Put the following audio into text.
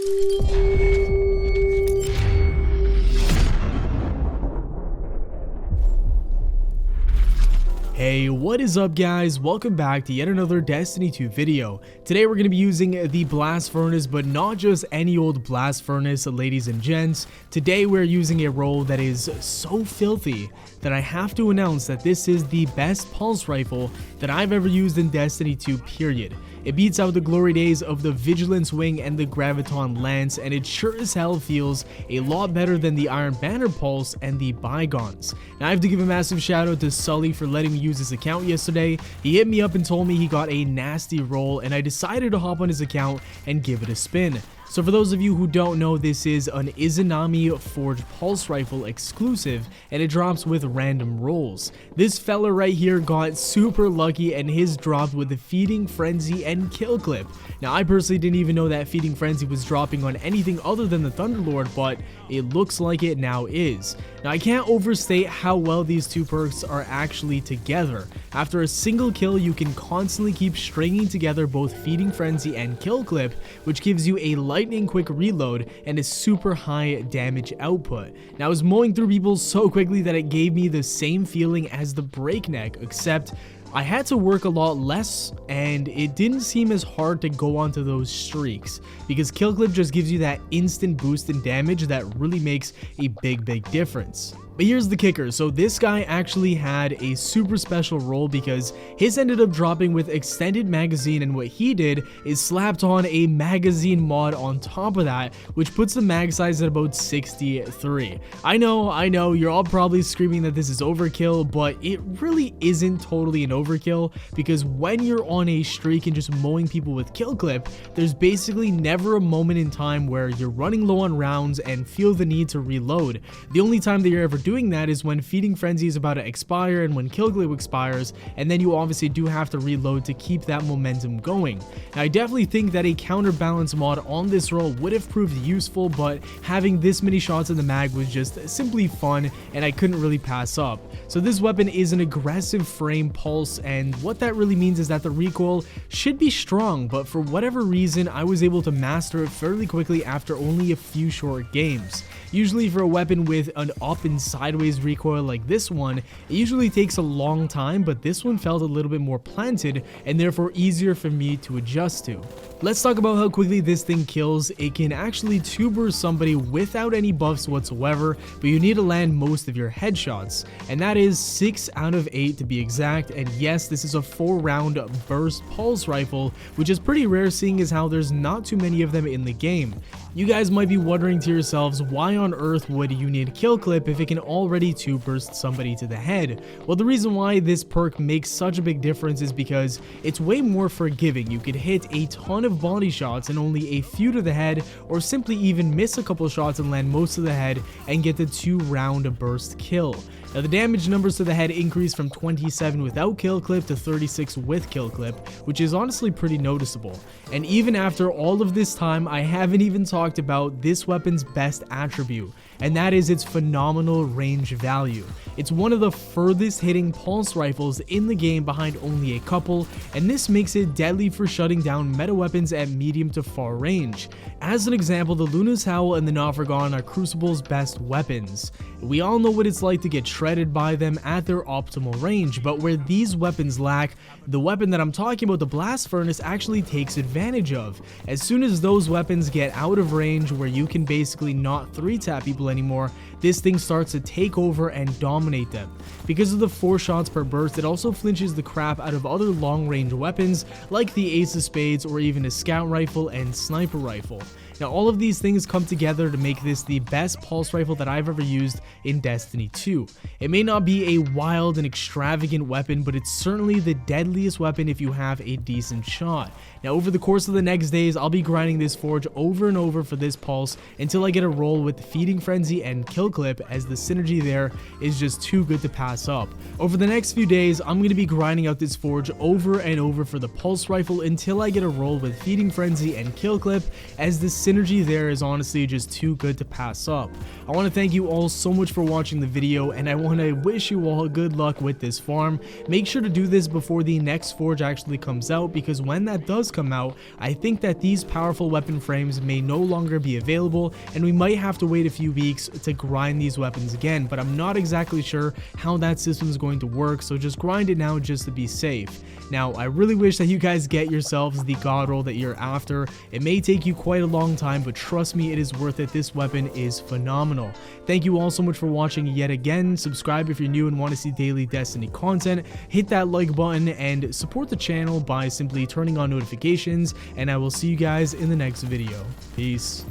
Hey, what is up guys? Welcome back to yet another Destiny 2 video. Today we're going to be using the blast furnace, but not just any old blast furnace, ladies and gents. Today we're using a role that is so filthy that I have to announce that this is the best pulse rifle that I've ever used in Destiny 2 period. It beats out the glory days of the Vigilance Wing and the Graviton Lance, and it sure as hell feels a lot better than the Iron Banner Pulse and the Bygones. Now I have to give a massive shout out to Sully for letting me use his account yesterday. He hit me up and told me he got a nasty roll, and I decided to hop on his account and give it a spin. So for those of you who don't know, this is an Izanami Forged Pulse Rifle exclusive, and it drops with random rolls. This fella right here got super lucky, and his dropped with the Feeding Frenzy and Kill Clip. Now I personally didn't even know that Feeding Frenzy was dropping on anything other than the Thunderlord, but it looks like it now is. Now I can't overstate how well these two perks are actually together. After a single kill, you can constantly keep stringing together both Feeding Frenzy and Kill Clip, which gives you a lightning quick reload and a super high damage output. Now I was mowing through people so quickly that it gave me the same feeling as the Breakneck, except I had to work a lot less, and it didn't seem as hard to go onto those streaks, because Kill Clip just gives you that instant boost in damage that really makes a big difference. But here's the kicker, so this guy actually had a super special role because his ended up dropping with extended magazine, and what he did is slapped on a magazine mod on top of that, which puts the mag size at about 63. I know, you're all probably screaming that this is overkill, but it really isn't totally an overkill, because when you're on a streak and just mowing people with Kill Clip, there's basically never a moment in time where you're running low on rounds and feel the need to reload. The only time that you're ever doing that is when Feeding Frenzy is about to expire and when Kill Clip expires, and then you obviously do have to reload to keep that momentum going. Now I definitely think that a counterbalance mod on this role would have proved useful, but having this many shots in the mag was just simply fun and I couldn't really pass up. So this weapon is an aggressive frame pulse, and what that really means is that the recoil should be strong, but for whatever reason I was able to master it fairly quickly after only a few short games. Usually for a weapon with an up and sideways recoil like this one, it usually takes a long time, but this one felt a little bit more planted and therefore easier for me to adjust to. Let's talk about how quickly this thing kills. It can actually two-burst somebody without any buffs whatsoever, but you need to land most of your headshots, and that is 6 out of 8 to be exact. And yes, this is a 4-round burst pulse rifle, which is pretty rare seeing as how there's not too many of them in the game. You guys might be wondering to yourselves, why on earth would you need Kill Clip if it can already two-burst somebody to the head? Well, the reason why this perk makes such a big difference is because it's way more forgiving. You could hit a ton of body shots and only a few to the head, or simply even miss a couple shots and land most of the head and get the 2-round burst kill. Now the damage numbers to the head increase from 27 without Kill Clip to 36 with Kill Clip, which is honestly pretty noticeable. And even after all of this time, I haven't even talked about this weapon's best attribute, and that is its phenomenal range value. It's one of the furthest hitting pulse rifles in the game behind only a couple, and this makes it deadly for shutting down meta weapons at medium to far range. As an example, the Luna's Howl and the Naufragon are Crucible's best weapons. We all know what it's like to get shredded by them at their optimal range, but where these weapons lack, the weapon that I'm talking about, the Blast Furnace, actually takes advantage of. As soon as those weapons get out of range where you can basically not 3-tap people anymore, this thing starts to take over and dominate them. Because of the 4 shots per burst, it also flinches the crap out of other long-range weapons like the Ace of Spades or even a Scout Rifle and Sniper Rifle. Now all of these things come together to make this the best pulse rifle that I've ever used in Destiny 2. It may not be a wild and extravagant weapon, but it's certainly the deadliest weapon if you have a decent shot. Now over the course of the next days, I'll be grinding this forge over and over for this pulse until I get a roll with Feeding Frenzy and Kill Clip, as the synergy there is just too good to pass up. Over the next few days, I'm going to be grinding out this forge over and over for the pulse rifle until I get a roll with Feeding Frenzy and Kill Clip, as the synergy there is honestly just too good to pass up. I want to thank you all so much for watching the video, and I want to wish you all good luck with this farm. Make sure to do this before the next forge actually comes out, because when that does come out, I think that these powerful weapon frames may no longer be available, and we might have to wait a few weeks to grind these weapons again, but I'm not exactly sure how that system is going to work, so just grind it now just to be safe. Now, I really wish that you guys get yourselves the god roll that you're after. It may take you quite a long time, but trust me, it is worth it. This weapon is phenomenal. Thank you all so much for watching yet again. Subscribe if you're new and want to see daily Destiny content. Hit that like button and support the channel by simply turning on notifications, and I will see you guys in the next video. Peace.